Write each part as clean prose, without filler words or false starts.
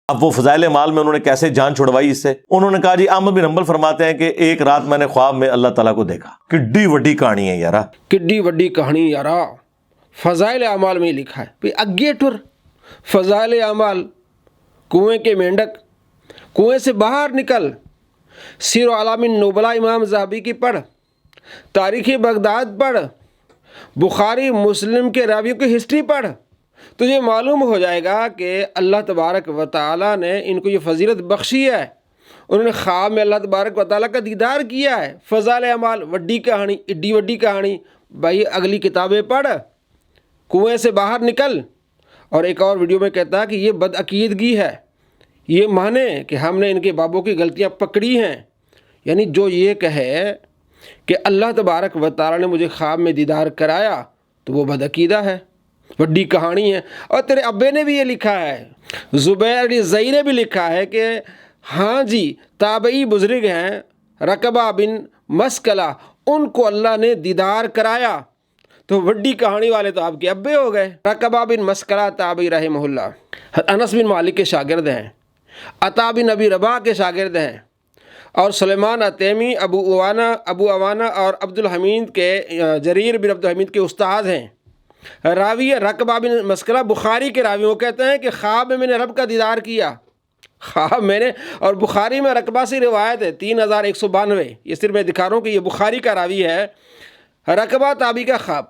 اب وہ فضائل اعمال میں انہوں نے کیسے جان چھڑوائی اس سے، انہوں نے کہا جی احمد بن حنبل فرماتے ہیں کہ ایک رات میں نے خواب میں اللہ تعالیٰ کو دیکھا۔ کڈی وڈی کہانی ہے یارا، کڈی وڈی کہانی یارا۔ فضائل اعمال میں لکھا ہے اگے ٹر فضائل اعمال، کنویں کے مینڈک، کنویں سے باہر نکل، سیر اعلام النبلاء امام ذہبی کی پڑھ، تاریخ بغداد پڑھ، بخاری مسلم کے راویوں کی ہسٹری پڑھ، تجھے معلوم ہو جائے گا کہ اللہ تبارک و تعالیٰ نے ان کو یہ فضیلت بخشی ہے۔ انہوں نے خواب میں اللہ تبارک و تعالیٰ کا دیدار کیا ہے۔ فضائل اعمال وڈی کہانی، ایڈی وڈی کہانی، بھائی اگلی کتابیں پڑھ، کنویں سے باہر نکل۔ اور ایک اور ویڈیو میں کہتا ہے کہ یہ بدعقیدگی ہے، یہ مانے کہ ہم نے ان کے بابوں کی غلطیاں پکڑی ہیں، یعنی جو یہ کہے کہ اللہ تبارک و تعالیٰ نے مجھے خواب میں دیدار کرایا تو وہ بدعقیدہ ہے، وڈی کہانی ہے۔ اور تیرے ابے نے بھی یہ لکھا ہے، زبیر علی زئی نے بھی لکھا ہے کہ ہاں جی تابعی بزرگ ہیں رقبہ بن مسکلہ، ان کو اللہ نے دیدار کرایا، تو وڈی کہانی والے تو آپ کے ابے ہو گئے۔ رقبہ بن مسکلہ تابعی رحمہ اللہ، انس بن مالک کے شاگرد ہیں، عطا بن ابی رباح کے شاگرد ہیں، اور سلیمان التیمی ابو عوانہ اور عبد الحمید کے جریر بن عبد الحمید کے استاد ہیں۔ راوی رقبہ بن مسکلہ بخاری کے راوی، وہ کہتے ہیں کہ خواب میں نے رب کا دیدار کیا، خواب میں نے، اور بخاری میں رقبہ سے روایت ہے 3192، یہ صرف میں دکھا رہا ہوں کہ یہ بخاری کا راوی ہے۔ رقبہ تابعی کا خواب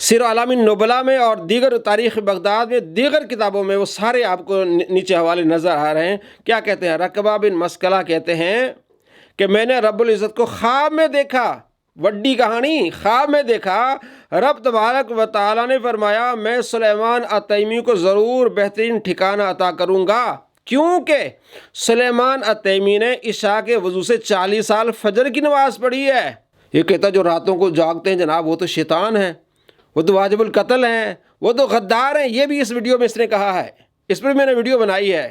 سیر اعلام النبلاء میں اور دیگر تاریخ بغداد میں، دیگر کتابوں میں، وہ سارے آپ کو نیچے حوالے نظر آ رہے ہیں۔ کیا کہتے ہیں؟ رقبہ بن مسکلہ کہتے ہیں کہ میں نے رب العزت کو خواب میں دیکھا، وڈی کہانی، خواب میں دیکھا، رب تبارک و تعالیٰ نے فرمایا میں سلیمان التیمی کو ضرور بہترین ٹھکانہ عطا کروں گا، کیونکہ سلیمان التیمی نے عشاء کے وضو سے 40 سال فجر کی نماز پڑھی ہے۔ یہ کہتا جو راتوں کو جاگتے ہیں جناب وہ تو شیطان ہیں، وہ تو واجب القتل ہیں، وہ تو غدار ہیں۔ یہ بھی اس ویڈیو میں اس نے کہا ہے، اس پر میں نے ویڈیو بنائی ہے۔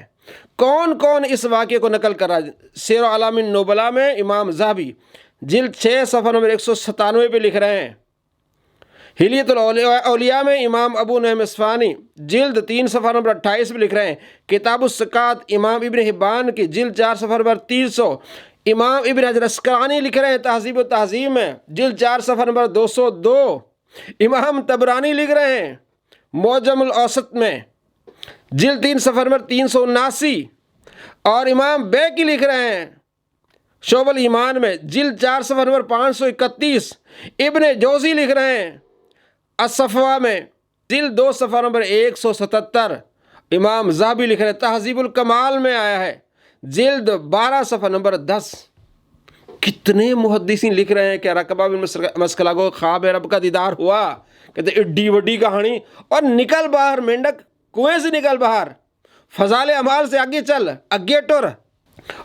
کون کون اس واقعے کو نقل کر رہا ہے؟ سیر اعلام النبلاء میں امام ذہبی جلد 6 صفحہ نمبر 197 پہ لکھ رہے ہیں۔ حلیۃ الاولیاء میں امام ابو نعیم اصفہانی جلد 3 صفحہ نمبر 28 پہ لکھ رہے ہیں۔ کتاب الثقات امام ابن حبان کی جلد 4 صفحہ نمبر 300، امام ابن حجر اسقلانی لکھ رہے ہیں تہذیب و تہذیب میں جلد 4 صفحہ نمبر 202، امام طبرانی لکھ رہے ہیں معجم الاوسط میں جلد 3 صفحہ نمبر 379، اور امام بیہقی لکھ رہے ہیں شعب الایمان میں جلد 4 صفحہ نمبر 531، ابن جوزی لکھ رہے ہیں الصفوہ میں جلد 2 صفحہ نمبر 177، امام ذہبی لکھ رہے ہیں تہذیب الکمال میں آیا ہے جلد 12 صفحہ نمبر 10۔ کتنے محدثین لکھ رہے ہیں کہ رقبہ بن مسکلہ کو خواب رب کا دیدار ہوا، کہتے ایڈی وڈی کہانی، اور نکل باہر مینڈک، کنویں سے نکل باہر، فضائل اعمال سے آگے چل، آگے ٹر۔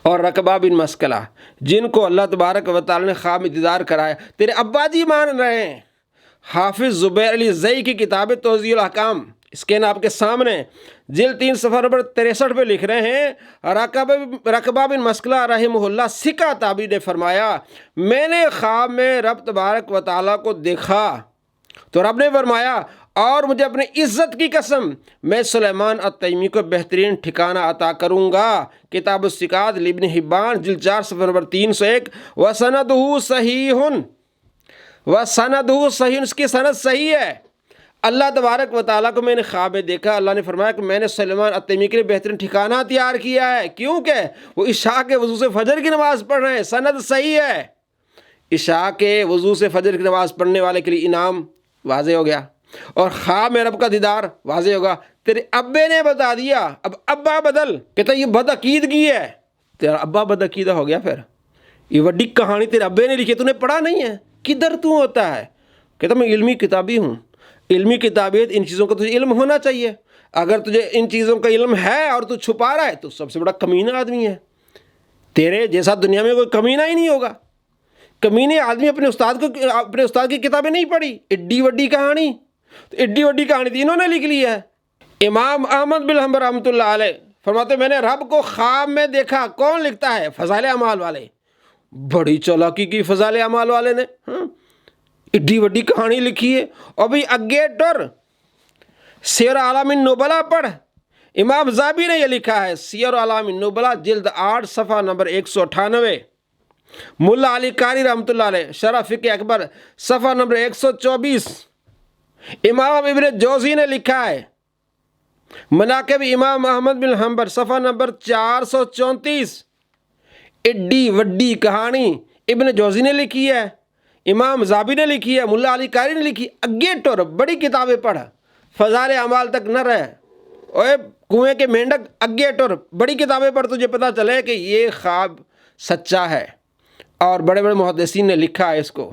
اور رقبہ بن مسکلہ جن کو اللہ تبارک و تعالی نے خواب میں دیدار کرایا، تیرے ابا جی مان رہے ہیں۔ حافظ زبیر علی زئی کی کتاب توضیح الاحکام، اسکین آپ کے سامنے، جلد 3 صفحہ نمبر 63 پہ لکھ رہے ہیں رقبہ بن مسکلہ رحمہ اللہ ثقہ تابعی نے فرمایا میں نے خواب میں رب تبارک و تعالیٰ کو دیکھا تو رب نے فرمایا اور مجھے اپنی عزت کی قسم میں سلیمان التیمی کو بہترین ٹھکانہ عطا کروں گا۔ کتاب الثقات لابن حبان جلد 4 صفحہ نمبر 301، وَسَنَدُهُ صَحِيحٌ، وَسَنَدُهُ صحیح، اس کی سند صحیح ہے۔ اللہ تبارک و تعالیٰ کو میں نے خواب میں دیکھا، اللہ نے فرمایا کہ میں نے سلیمان التیمی کے لیے بہترین ٹھکانہ تیار کیا ہے، کیونکہ وہ عشاء کے وضو سے فجر کی نماز پڑھ رہے ہیں، سند صحیح ہے۔ عشاء کے وضو سے فجر کی نماز پڑھنے والے کے لیے انعام واضح ہو گیا، اور خواب میں رب کا دیدار واضح ہوگا۔ تیرے ابے نے بتا دیا، اب ابا بدل، کہتا یہ بدعقیدگی ہے، تیرا ابا بدعقیدہ ہو گیا۔ پھر یہ وڈی کہانی تیرے ابے نے لکھی، تو نے پڑھا نہیں ہے، کدھر تو ہوتا ہے؟ کہتا میں علمی کتابی ہوں، علمی کتابیت، ان چیزوں کا تجھے علم ہونا چاہیے۔ اگر تجھے ان چیزوں کا علم ہے اور تو چھپا رہا ہے تو سب سے بڑا کمینہ آدمی ہے، تیرے جیسا دنیا میں کوئی کمینہ ہی نہیں ہوگا۔ کمینے آدمی اپنے استاد کی کتابیں نہیں پڑھی، ایڈی وڈی کہانی، ایڈی وڈی کہانی تھی انہوں نے لکھ لی ہے۔ امام احمد بن حنبل رحمۃ اللہ علیہ فرماتے میں نے رب کو خواب میں دیکھا۔ کون لکھتا ہے؟ فضائل اعمال والے، بڑی چالاکی کی فضائل اعمال والے نے، ایڈی وڈی کہانی لکھی ہے۔ اور بھی اگے ٹر سیر اعلام النبلاء پڑھ، امام زابی نے یہ لکھا ہے سیر اعلام النبلاء جلد 8 صفحہ نمبر 198. ملا علی قاری رحمۃ اللہ علیہ شرح فقہ اکبر صفحہ نمبر 124. امام ابن جوزی نے لکھا ہے مناقب امام احمد بن حنبل صفحہ نمبر 434. ایڈی وڈی کہانی ابن جوزی نے لکھی ہے، امام زابی نے لکھی ہے، ملا علی قاری نے لکھی. اگے ٹور بڑی کتابیں پڑھ، فضائل اعمال تک نہ رہ. اوے کنویں کے مینڈک اگے ٹور بڑی کتابیں پڑھ، تجھے پتہ چلے کہ یہ خواب سچا ہے اور بڑے بڑے محدثین نے لکھا ہے اس کو.